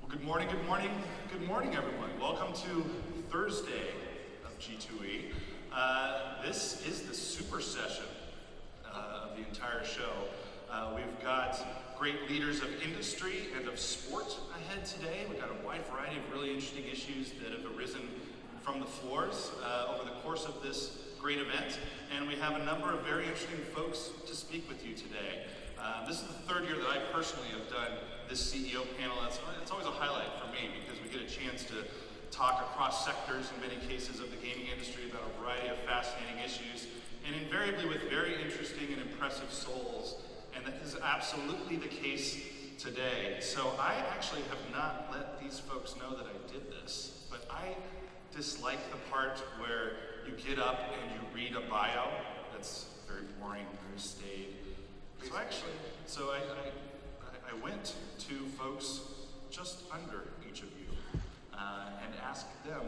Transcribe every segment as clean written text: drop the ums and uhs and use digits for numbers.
Well, good morning, good morning, good morning, everyone. Welcome to Thursday of G2E. This is the super session of the entire show. We've got great leaders of industry and of sport ahead today. We've got a wide variety of really interesting issues that have arisen from the floors over the course of this great event. And we have a number of very interesting folks to speak with you today. This is the third year that I personally have done this CEO panel. It's always a highlight for me because we get a chance to talk across sectors in many cases of the gaming industry about a variety of fascinating issues, and invariably with very interesting and impressive souls. And that is absolutely the case today. So I actually have not let these folks know that I did this, but I dislike the part where you get up and you read a bio. That's very boring, very staid. So I went to folks just under each of you and asked them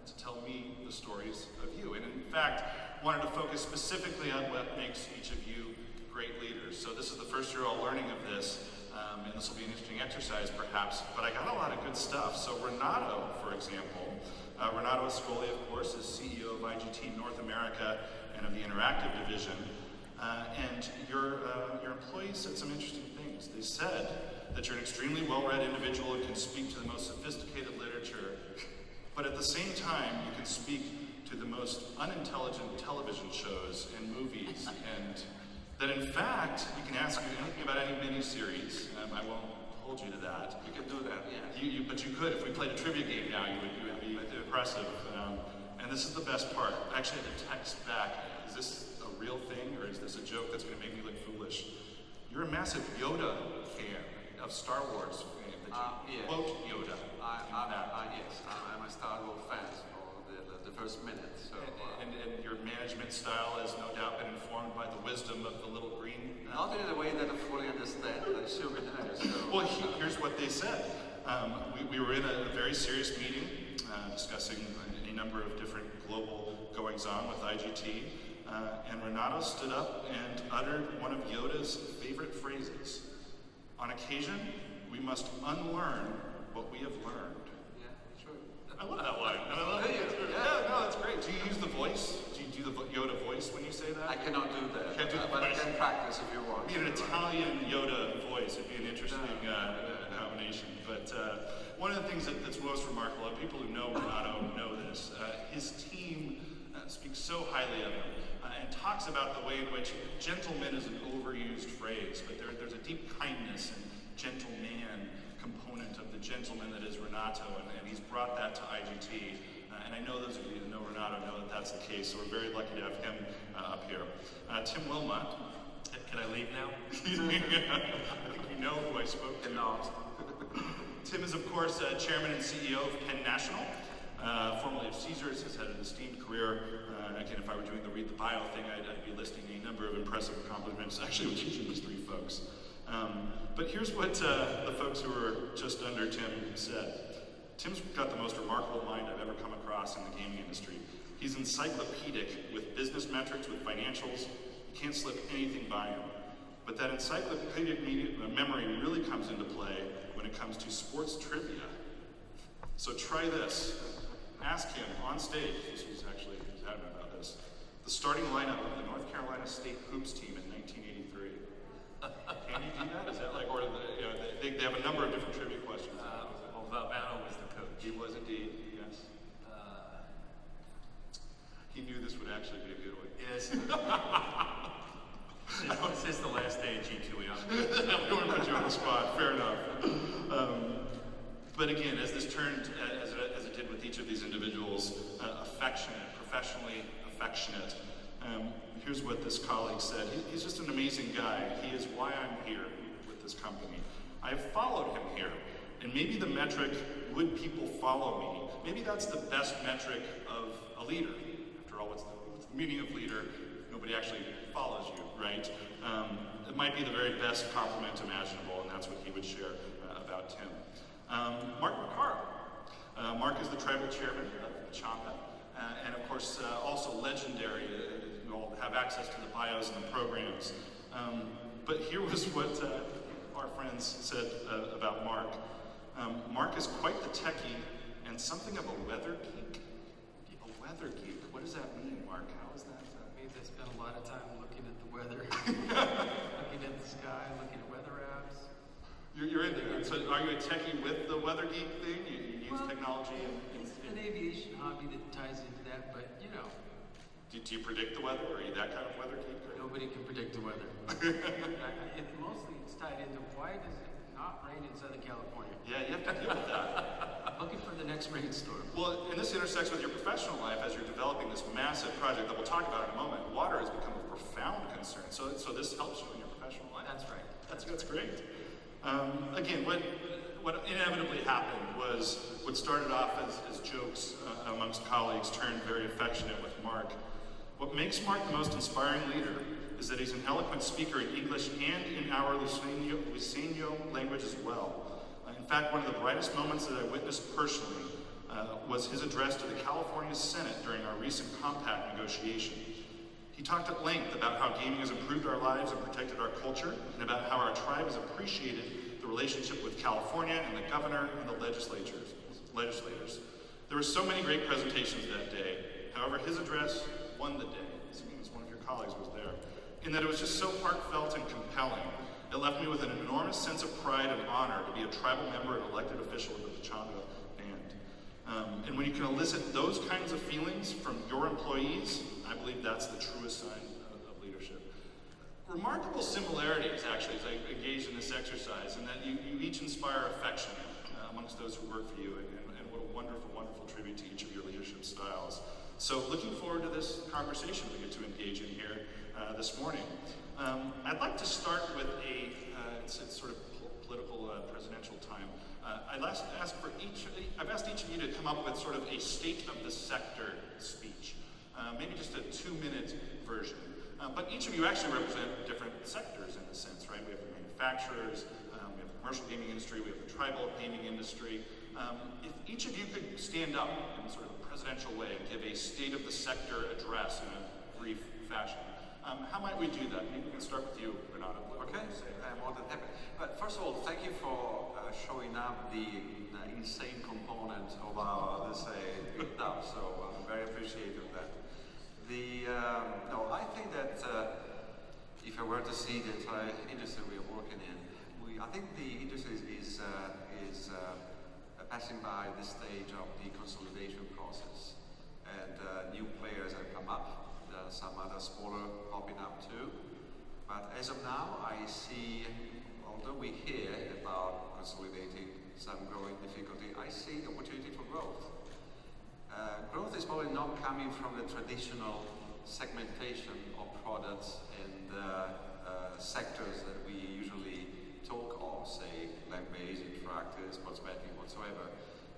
to tell me the stories of you. And in fact, wanted to focus specifically on what makes each of you great leaders. So this is the first year all learning of this, and this will be an interesting exercise perhaps, but I got a lot of good stuff. So Renato, for example, Renato Ascoli, of course, is CEO of IGT North America and of the Interactive Division. And your employees said some interesting things. They said that you're an extremely well-read individual who can speak to the most sophisticated literature, but at the same time, you can speak to the most unintelligent television shows and movies, and that in fact, you can ask anything about any miniseries. I won't hold you to that. You can do that, yeah. But you could. If we played a trivia game now, you would be impressive. And this is the best part. I actually had to text back, is this a real thing, or is this a joke that's going to make me look foolish? You're a massive Yoda fan of Star Wars fan. Yes. Quote Yoda. Yes, I'm a Star Wars fan for the first minute. So, and your management style has no doubt been informed by the wisdom of the little green. Not in a way that I fully understand, but I assume it has. So, well, here's what they said. We were in a very serious meeting discussing any number of different global goings-on with IGT. And Renato stood up and uttered one of Yoda's favorite phrases. On occasion, we must unlearn what we have learned. Yeah, sure. I love that line. And I love it. Yeah, no, that's great. Do you use the voice? Do you do the Yoda voice when you say that? I cannot do that, Can't do but I can practice if you want. Be an Italian Yoda voice would be an interesting combination. But one of the things that's most remarkable, and people who know Renato know this, his team speaks so highly of him. And talks about the way in which gentleman is an overused phrase, but there's a deep kindness and gentleman component of the gentleman that is Renato, and he's brought that to IGT. And I know those of you who know Renato know that that's the case, so we're very lucky to have him up here. Tim Wilmott. Can I leave now? I think you know who I spoke to. Tim is, of course, chairman and CEO of Penn National. Formerly of Caesars, has had an esteemed career. Again, if I were doing the read the bio thing, I'd be listing a number of impressive accomplishments, actually with each of these three folks. But here's what the folks who were just under Tim said. Tim's got the most remarkable mind I've ever come across in the gaming industry. He's encyclopedic with business metrics, with financials. You can't slip anything by him. But that encyclopedic memory really comes into play when it comes to sports trivia. So try this. Ask him on stage, this was actually, he was adamant about this, the starting lineup of the North Carolina State Hoops team in 1983. Can you do that? Is that like, or they have a number of different trivia questions. Well, Valvano was the coach. He was indeed, yes. He knew this would actually be a good one. Yes. This is the last day of G2E. I'm going to put you on the spot, fair enough. But again, as this turned, as it did with each of these individuals, affectionate, professionally affectionate. Here's what this colleague said. He's just an amazing guy. He is why I'm here with this company. I've followed him here. And maybe the metric, would people follow me? Maybe that's the best metric of a leader. After all, what's the meaning of leader? Nobody actually follows you, right? It might be the very best compliment imaginable, and that's what he would share about Tim. Mark Macarro. Mark is the tribal chairman of Pechanga, and of course also legendary. You all have access to the bios and the programs. But here was what our friends said about Mark. Mark is quite the techie and something of a weather geek. A weather geek, what does that mean, Mark? How is that? It means I spend a lot of time looking at the weather, looking at the sky, looking at weather apps. You're into it. So are you a techie with the weather geek thing? You use technology and It's an aviation hobby that ties into that, but you know, do you predict the weather? Are you that kind of weather geek? nobody can predict the weather. Mostly it's tied into why does it not rain in Southern California? Yeah, you have to deal with that. Looking for the next rainstorm. Well, and this intersects with your professional life as you're developing this massive project that we'll talk about in a moment. Water has become a profound concern, so this helps you in your professional life. That's right. That's great. Again, what inevitably happened was what started off as jokes amongst colleagues turned very affectionate with Mark. What makes Mark the most inspiring leader is that he's an eloquent speaker in English and in our Luiseño language as well. In fact, one of the brightest moments that I witnessed personally was his address to the California Senate during our recent compact negotiation. He talked at length about how gaming has improved our lives and protected our culture, and about how our tribe has appreciated the relationship with California and the governor and the legislators. There were so many great presentations that day. However, his address won the day. Assuming one of your colleagues was there. In that it was just so heartfelt and compelling. It left me with an enormous sense of pride and honor to be a tribal member and elected official of the Pechanga band. And when you can elicit those kinds of feelings from your employees, I believe that's the truest sign of leadership. Remarkable similarities, actually, as I engage in this exercise, in that you each inspire affection amongst those who work for you, and what a wonderful, wonderful tribute to each of your leadership styles. So looking forward to this conversation we get to engage in here this morning. I'd like to start with it's sort of political presidential time. I've asked each of you to come up with sort of a state of the sector speech. Maybe just a 2-minute version. But each of you actually represent different sectors in a sense, right? We have the manufacturers, we have the commercial gaming industry, we have the tribal gaming industry. If each of you could stand up in sort of a presidential way and give a state of the sector address in a brief fashion, how might we do that? Maybe we can start with you, Renato. Okay, I'm more than happy. But first of all, thank you for showing up the insane component of our, let's say, build-up. So I'm very appreciative of that. No, I think that if I were to see the entire industry we are working in, I think the industry is passing by the stage of the consolidation process, and new players have come up. There are some other smaller popping up too. But as of now, I see, although we hear about consolidating, some growing difficulty, I see the opportunity for growth. Growth is probably not coming from the traditional segmentation of products and sectors that we usually talk of, say land-based, interactive, sports betting, whatsoever.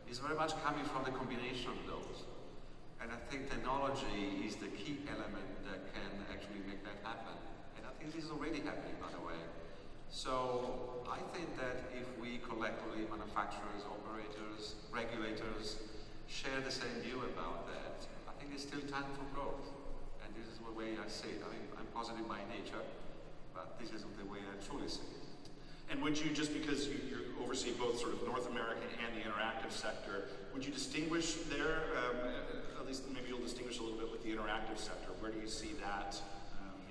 It's very much coming from the combination of those. And I think technology is the key element that can actually make that happen. And I think this is already happening, by the way. So I think that if we collectively, manufacturers, operators, regulators, share the same view about that, I think it's still time for growth. And this is the way I see it. I mean, I'm positive by nature, but this is the way I truly see it. And would you, just because you oversee both sort of North American and the interactive sector, would you distinguish there, at least maybe you'll distinguish a little bit with the interactive sector? Where do you see that,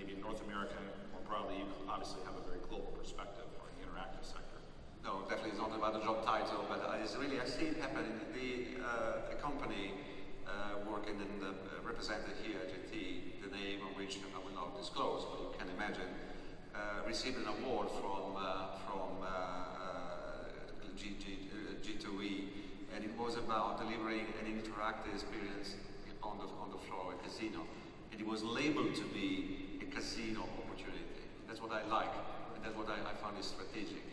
maybe in North America more broadly? You obviously have a very global perspective on the interactive sector. No, definitely it's not about the job title, but it's really, I see it happening. A company working in represented here at GT, the name of which I will not disclose, but you can imagine, received an award from G2E, and it was about delivering an interactive experience on the floor, a casino. And it was labeled to be a casino opportunity. That's what I like, and that's what I found is strategic.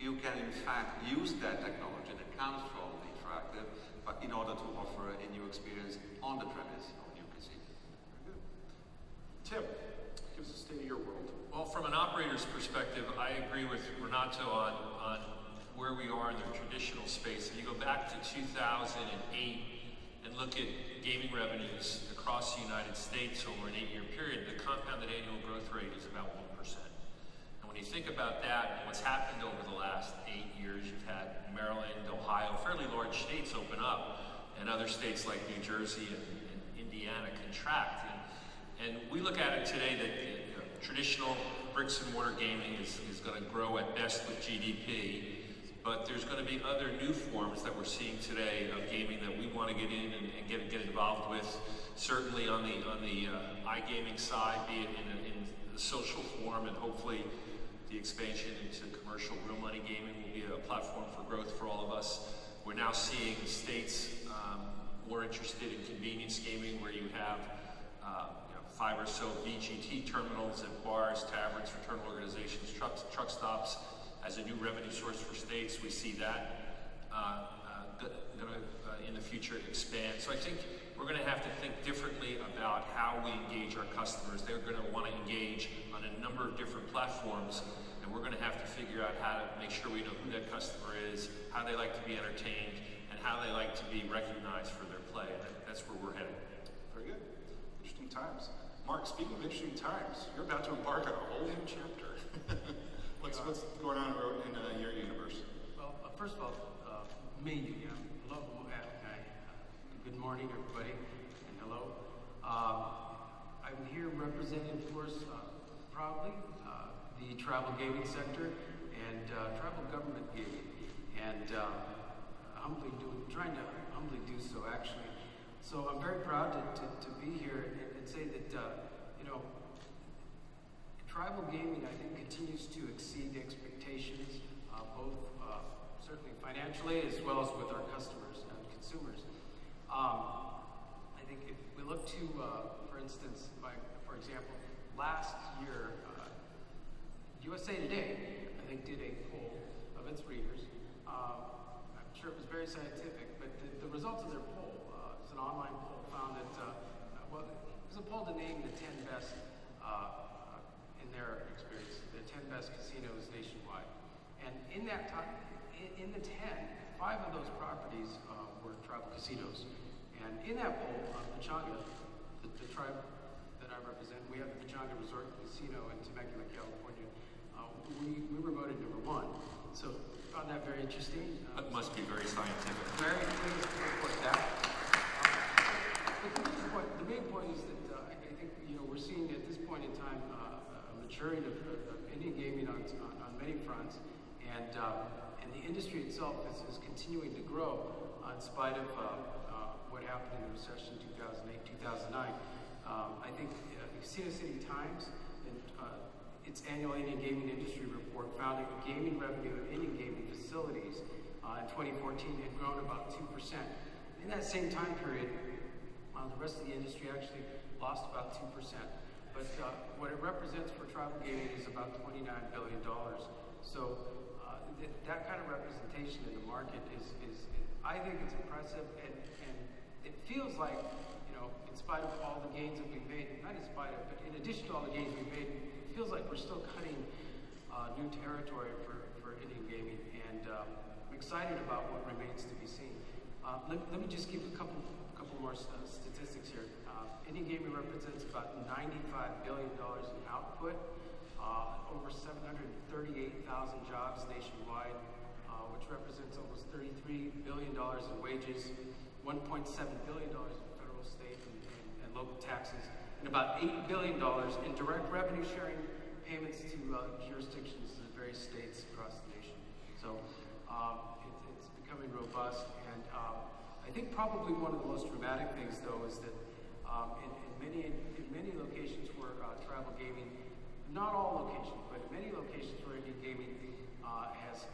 You can in fact use that technology that comes from the interactive, but in order to offer a new experience on the premise of your casino. Very good. Tim, give us a state of your world. Well, from an operator's perspective, I agree with Renato on where we are in the traditional space. If you go back to 2008 and look at gaming revenues across the United States over an 8-year period, the compounded annual growth rate is about 1%. And And when you think about that and what's happened over the last 8 years, you've had Maryland, Ohio, fairly large states open up, and other states like New Jersey and Indiana contract. And we look at it today that traditional bricks and mortar gaming is going to grow at best with GDP. But there's going to be other new forms that we're seeing today of gaming that we want to get in and get involved with. Certainly on the iGaming side, be it in the social form, and hopefully the expansion into commercial real money gaming will be a platform for growth for all of us. We're now seeing states more interested in convenience gaming, where you have 5 or so VGT terminals at bars, taverns, fraternal organizations, truck stops, as a new revenue source for states. We see that in the future expand. So I think we're going to have to think differently about how we engage our customers. They're going to want to engage on a number of different platforms, and we're going to have to figure out how to make sure we know who that customer is, how they like to be entertained, and how they like to be recognized for their play. And that's where we're headed. Very good. Interesting times. Mark, speaking of interesting times, you're about to embark on a whole new chapter. What's going on in your universe? Well, first of all, hello, good morning, everybody, and hello. I'm here representing, of course, proudly, the travel gaming sector and tribal government gaming, and trying to humbly do so, actually. So I'm very proud to be here and say that, tribal gaming, I think, continues to exceed expectations, both certainly financially as well as with our customers and consumers. I think if we look to, for instance, for example, last year, USA Today, I think, did a poll of its readers. I'm sure it was very scientific, but the results of their poll, it's an online poll, found that, it was a poll to name the 10 best in their experience, the 10 best casinos nationwide. And in that time, in the 10, 5 of those properties were tribal casinos. And in that poll, Pechanga, the tribe that I represent, we have the Pechanga Resort Casino in Temecula, California. We were voted number 1. So found that very interesting. That must be very scientific. Very pleased to report that. But the main point is that I think we're seeing at this point in time a maturing of Indian gaming on many fronts, and the industry itself is continuing to grow in spite of what happened in the recession in 2008, 2009. I think the Casino City Times and its annual Indian gaming industry report found that gaming revenue of Indian gaming facilities in 2014 had grown about 2%. In that same time period, the rest of the industry actually lost about 2%. But what it represents for tribal gaming is about $29 billion. So that kind of representation in the market is I think it's impressive, and it feels like, in spite of all the gains that we've made, not in spite of, but in addition to all the gains we've made, it feels like we're still cutting new territory for Indian gaming, and I'm excited about what remains to be seen. Let me just give a couple more statistics here. Indian gaming represents about $95 billion in output, over 738,000 jobs nationwide, which represents almost $33 billion in wages, $1.7 billion in federal, state, and local taxes, and about $8 billion in direct revenue sharing payments to jurisdictions in various states across the nation. So it's becoming robust, and I think probably one of the most dramatic things, though, is that in many locations where tribal gaming, not all locations, but in many locations where Indian gaming has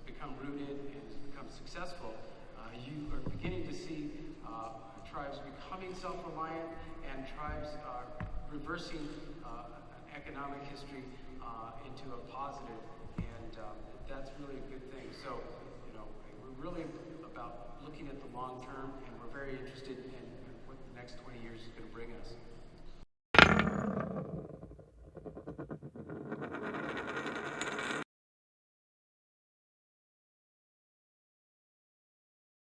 become rooted and has become successful, you are beginning to see tribes becoming self-reliant, and tribes reversing economic history into a positive, and that's really a good thing. So, we're really about looking at the long term, and we're very interested in what the next 20 years is going to bring us.